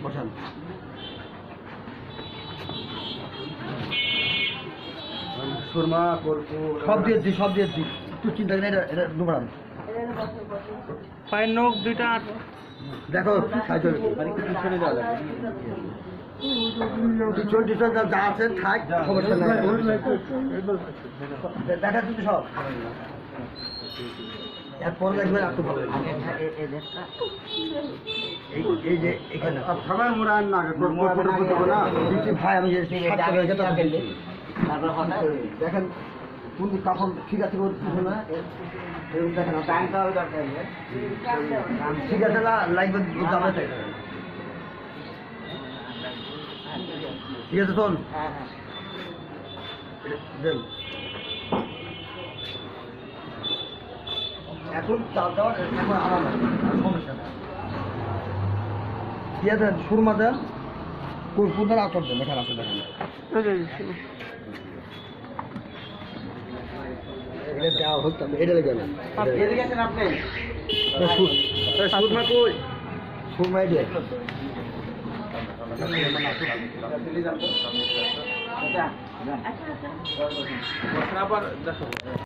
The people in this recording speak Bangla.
বসান। সুরমা সব দিয়েছি, সব দিয়েছি, একটু চিন্তা করেন। এটা ডুবান পায়ের নখ দুইটা দেখো পিছনে যা আছে থাক, সমস্যা নাই। দেখা যাচ্ছে সব, এরপরে দেখবেন একটু ভালো। এই যে এখানে সবাই মোড়ান না ভাই, আমি দেখেন কোন কাপড় ঠিক আছে না, দেখেন ঠিক আছে না, লাগবে জামাতে। ঠিক আছে শোন, এখন চাল দেওয়ার এখন আরাম আছে, সমস্যা নেই। দিয়ে দেন, সুরমা দেন, কোনটার আচর দেন, এখানে আছে দেখেন। এটা দেওয়া হোক, এটা লেগে না সুরমা কই, সুরমা দিয়ে আবার দেখো।